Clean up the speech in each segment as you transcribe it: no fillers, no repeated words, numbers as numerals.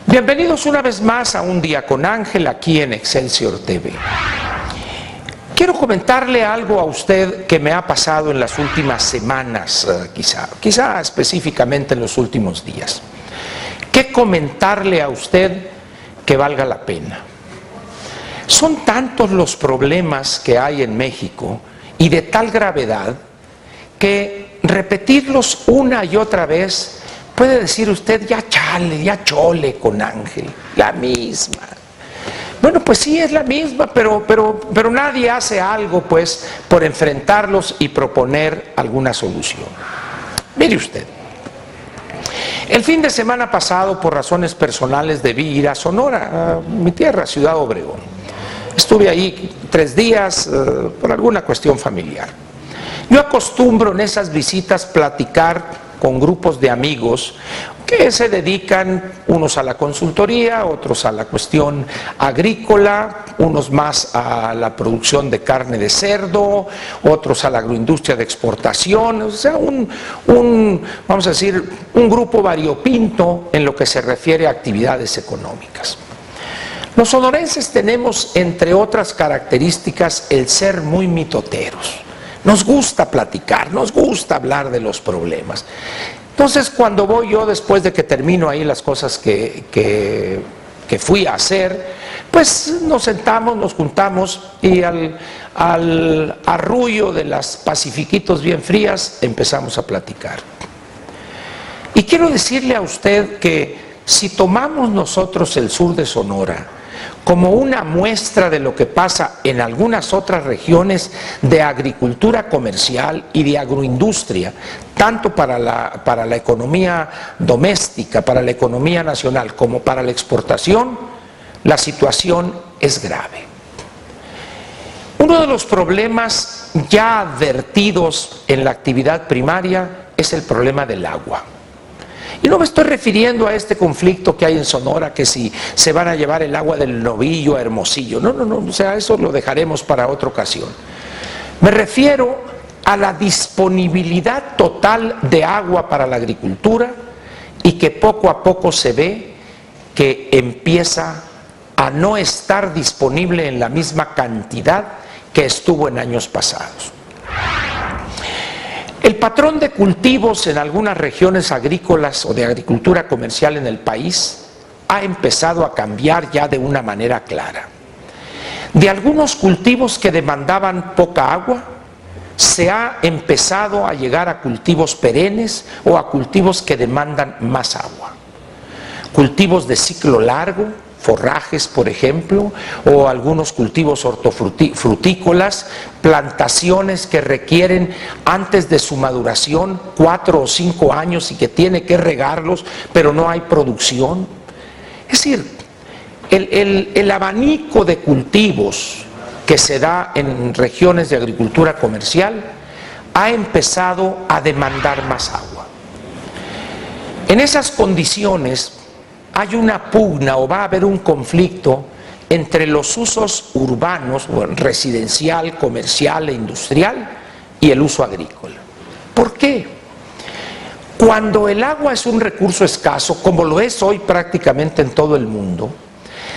Bienvenidos una vez más a Un Día con Ángel aquí en Excelsior TV. Quiero comentarle algo a usted que me ha pasado en las últimas semanas, quizá específicamente en los últimos días. ¿Qué comentarle a usted que valga la pena? Son tantos los problemas que hay en México y de tal gravedad que repetirlos una y otra vez puede decir usted, ya chale, ya chole con Ángel, la misma. Bueno, pues sí es la misma, pero nadie hace algo pues por enfrentarlos y proponer alguna solución. Mire usted, el fin de semana pasado, por razones personales, debí ir a Sonora, a mi tierra, Ciudad Obregón. Estuve ahí 3 días por alguna cuestión familiar. Yo acostumbro en esas visitas platicar con grupos de amigos que se dedican, unos a la consultoría, otros a la cuestión agrícola, unos más a la producción de carne de cerdo, otros a la agroindustria de exportación, o sea, vamos a decir, un grupo variopinto en lo que se refiere a actividades económicas. Los sonorenses tenemos, entre otras características, el ser muy mitoteros. Nos gusta platicar, nos gusta hablar de los problemas. Entonces, cuando voy yo, después de que termino ahí las cosas que fui a hacer, pues nos sentamos, nos juntamos y al arrullo de las pacifiquitos bien frías empezamos a platicar. Y quiero decirle a usted que si tomamos nosotros el sur de Sonora como una muestra de lo que pasa en algunas otras regiones de agricultura comercial y de agroindustria, tanto para la economía doméstica, para la economía nacional, como para la exportación, la situación es grave. Uno de los problemas ya advertidos en la actividad primaria es el problema del agua. Y no me estoy refiriendo a este conflicto que hay en Sonora, que si se van a llevar el agua del Novillo a Hermosillo. No, o sea, eso lo dejaremos para otra ocasión. Me refiero a la disponibilidad total de agua para la agricultura y que poco a poco se ve que empieza a no estar disponible en la misma cantidad que estuvo en años pasados. El patrón de cultivos en algunas regiones agrícolas o de agricultura comercial en el país ha empezado a cambiar ya de una manera clara. De algunos cultivos que demandaban poca agua, se ha empezado a llegar a cultivos perennes o a cultivos que demandan más agua. Cultivos de ciclo largo, forrajes, por ejemplo, o algunos cultivos hortofrutícolas, plantaciones que requieren antes de su maduración 4 o 5 años y que tiene que regarlos, pero no hay producción. Es decir, el abanico de cultivos que se da en regiones de agricultura comercial ha empezado a demandar más agua. En esas condiciones hay una pugna o va a haber un conflicto entre los usos urbanos, residencial, comercial e industrial, y el uso agrícola. ¿Por qué? Cuando el agua es un recurso escaso, como lo es hoy prácticamente en todo el mundo,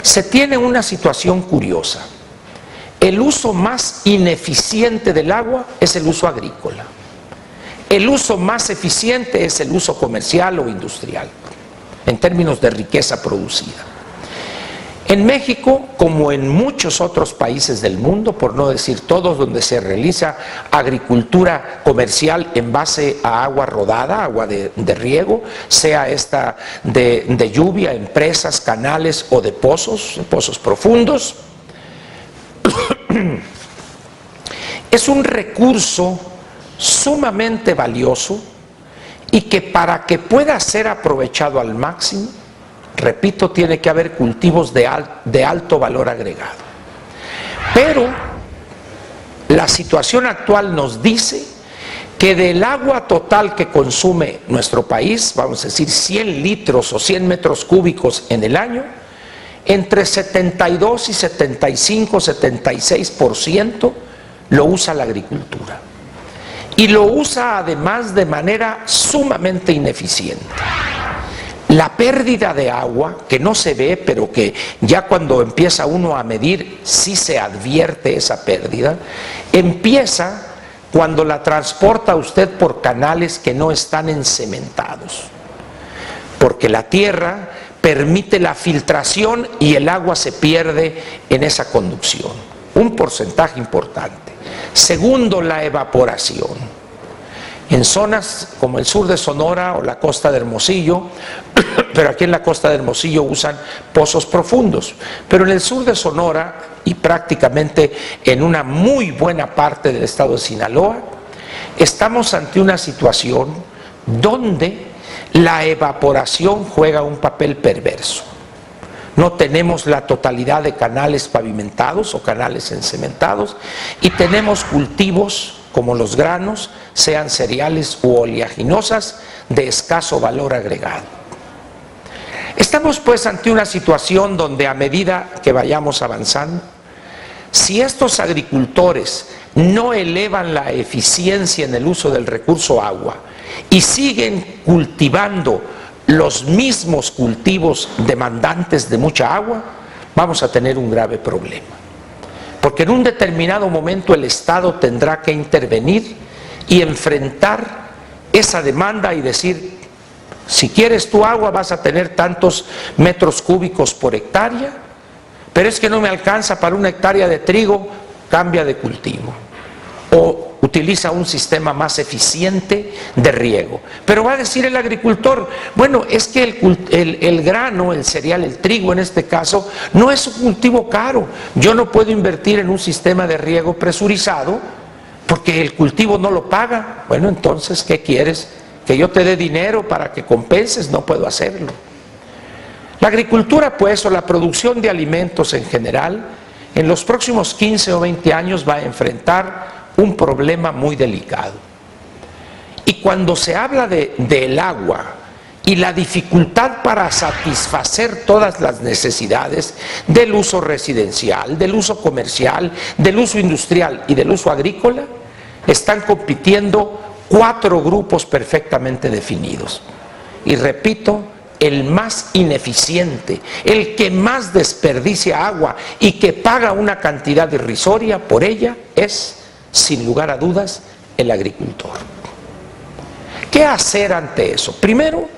se tiene una situación curiosa. El uso más ineficiente del agua es el uso agrícola. El uso más eficiente es el uso comercial o industrial, en términos de riqueza producida. En México, como en muchos otros países del mundo, por no decir todos, donde se realiza agricultura comercial en base a agua rodada, agua de riego, sea esta de lluvia, en presas, canales o de pozos profundos, es un recurso sumamente valioso y que para que pueda ser aprovechado al máximo, repito, tiene que haber cultivos de alto valor agregado. Pero la situación actual nos dice que del agua total que consume nuestro país, vamos a decir 100 litros o 100 metros cúbicos en el año, entre 72 y 75, 76% lo usa la agricultura. Y lo usa además de manera sumamente ineficiente. La pérdida de agua, que no se ve, pero que ya cuando empieza uno a medir, sí se advierte esa pérdida, empieza cuando la transporta usted por canales que no están encementados. Porque la tierra permite la filtración y el agua se pierde en esa conducción. Un porcentaje importante. Segundo, la evaporación. En zonas como el sur de Sonora o la costa de Hermosillo, pero aquí en la costa de Hermosillo usan pozos profundos, pero en el sur de Sonora y prácticamente en una muy buena parte del estado de Sinaloa, estamos ante una situación donde la evaporación juega un papel perverso. No tenemos la totalidad de canales pavimentados o canales encementados y tenemos cultivos como los granos, sean cereales u oleaginosas, de escaso valor agregado. Estamos pues ante una situación donde a medida que vayamos avanzando, si estos agricultores no elevan la eficiencia en el uso del recurso agua y siguen cultivando los mismos cultivos demandantes de mucha agua, vamos a tener un grave problema. Porque en un determinado momento el Estado tendrá que intervenir y enfrentar esa demanda y decir, si quieres tu agua vas a tener tantos metros cúbicos por hectárea, pero es que no me alcanza para una hectárea de trigo, cambia de cultivo. O utiliza un sistema más eficiente de riego. Pero va a decir el agricultor, bueno, es que el grano, el cereal, el trigo en este caso, no es un cultivo caro. Yo no puedo invertir en un sistema de riego presurizado porque el cultivo no lo paga. Bueno, entonces, ¿qué quieres? ¿Que yo te dé dinero para que compenses? No puedo hacerlo. La agricultura, pues, o la producción de alimentos en general, en los próximos 15 o 20 años va a enfrentar un problema muy delicado. Y cuando se habla del agua y la dificultad para satisfacer todas las necesidades del uso residencial, del uso comercial, del uso industrial y del uso agrícola, están compitiendo 4 grupos perfectamente definidos. Y repito, el más ineficiente, el que más desperdicia agua y que paga una cantidad irrisoria por ella es, sin lugar a dudas, el agricultor. ¿Qué hacer ante eso? Primero,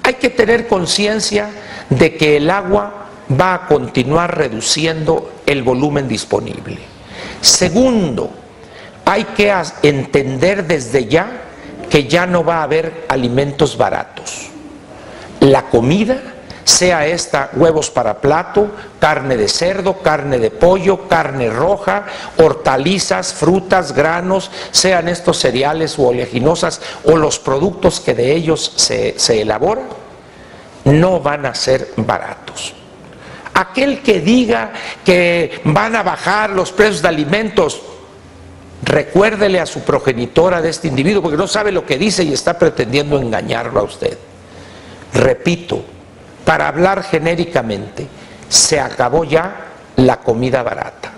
hay que tener conciencia de que el agua va a continuar reduciendo el volumen disponible. Segundo, hay que entender desde ya que ya no va a haber alimentos baratos. La comida, sea esta huevos para plato, carne de cerdo, carne de pollo, carne roja, hortalizas, frutas, granos, sean estos cereales u oleaginosas o los productos que de ellos se elaboran, no van a ser baratos. Aquel que diga que van a bajar los precios de alimentos, recuérdele a su progenitora de este individuo, porque no sabe lo que dice y está pretendiendo engañarlo a usted. Repito, para hablar genéricamente, se acabó ya la comida barata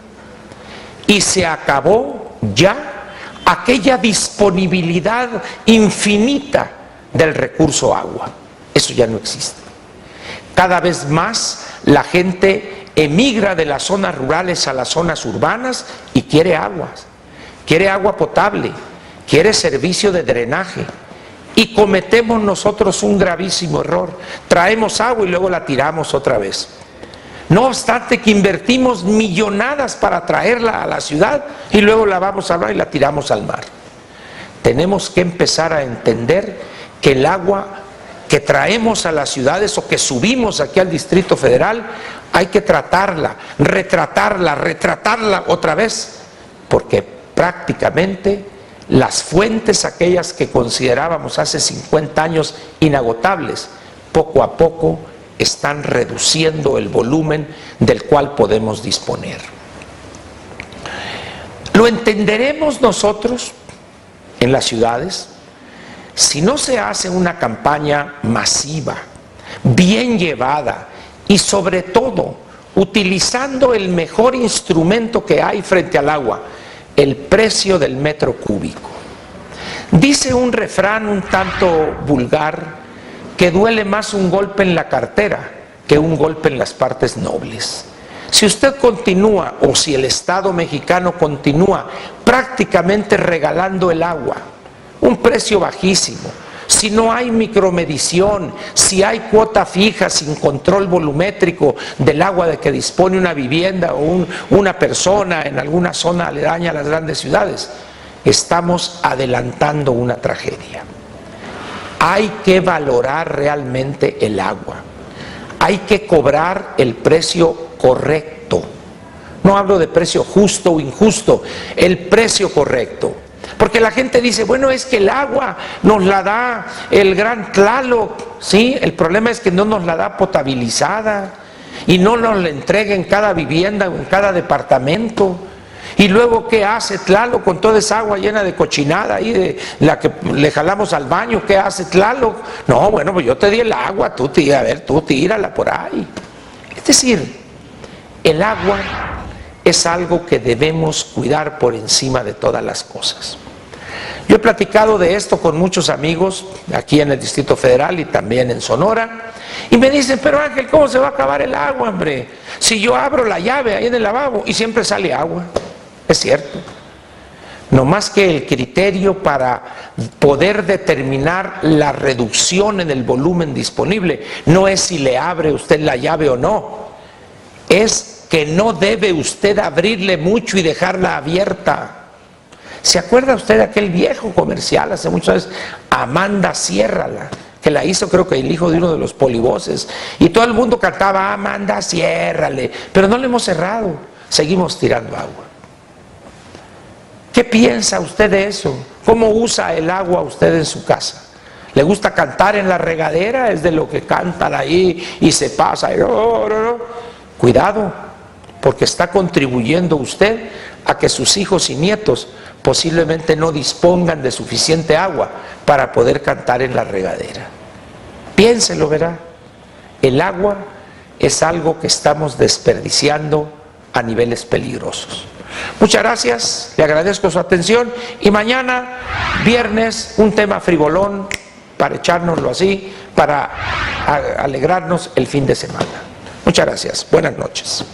y se acabó ya aquella disponibilidad infinita del recurso agua. Eso ya no existe. Cada vez más la gente emigra de las zonas rurales a las zonas urbanas y quiere agua potable, quiere servicio de drenaje. Y cometemos nosotros un gravísimo error. Traemos agua y luego la tiramos otra vez. No obstante que invertimos millonadas para traerla a la ciudad y luego la vamos a hablar y la tiramos al mar. Tenemos que empezar a entender que el agua que traemos a las ciudades o que subimos aquí al Distrito Federal, hay que tratarla, retratarla otra vez, porque prácticamente las fuentes, aquellas que considerábamos hace 50 años inagotables, poco a poco están reduciendo el volumen del cual podemos disponer. Lo entenderemos nosotros en las ciudades si no se hace una campaña masiva, bien llevada y sobre todo utilizando el mejor instrumento que hay frente al agua, el precio del metro cúbico. Dice un refrán un tanto vulgar que duele más un golpe en la cartera que un golpe en las partes nobles. Si usted continúa, o si el Estado mexicano continúa prácticamente regalando el agua, un precio bajísimo, si no hay micromedición, si hay cuota fija sin control volumétrico del agua de que dispone una vivienda o una persona en alguna zona aledaña a las grandes ciudades, estamos adelantando una tragedia. Hay que valorar realmente el agua. Hay que cobrar el precio correcto. No hablo de precio justo o injusto, el precio correcto. Porque la gente dice, bueno, es que el agua nos la da el gran Tlaloc. Sí, el problema es que no nos la da potabilizada y no nos la entrega en cada vivienda o en cada departamento. Y luego, ¿qué hace Tlaloc con toda esa agua llena de cochinada ahí, de la que le jalamos al baño? ¿Qué hace Tlaloc? No, bueno, pues yo te di el agua, tú tírala por ahí. Es decir, el agua es algo que debemos cuidar por encima de todas las cosas. Yo he platicado de esto con muchos amigos aquí en el Distrito Federal y también en Sonora, y me dicen, pero Ángel, ¿cómo se va a acabar el agua, hombre? Si yo abro la llave ahí en el lavabo y siempre sale agua. Es cierto. No más que el criterio para poder determinar la reducción en el volumen disponible no es si le abre usted la llave o no, es que no debe usted abrirle mucho y dejarla abierta. ¿Se acuerda usted de aquel viejo comercial hace muchos años? Amanda, ciérrala, que la hizo creo que el hijo de uno de los polivoces, y todo el mundo cantaba, Amanda, ciérrale, pero no le hemos cerrado, seguimos tirando agua. ¿Qué piensa usted de eso? ¿Cómo usa el agua usted en su casa? ¿Le gusta cantar en la regadera? Es de lo que cantan ahí y se pasa. Cuidado, porque está contribuyendo usted a que sus hijos y nietos posiblemente no dispongan de suficiente agua para poder cantar en la regadera. Piénselo, verá. El agua es algo que estamos desperdiciando a niveles peligrosos. Muchas gracias, le agradezco su atención, y mañana, viernes, un tema frivolón para echárnoslo así, para alegrarnos el fin de semana. Muchas gracias, buenas noches.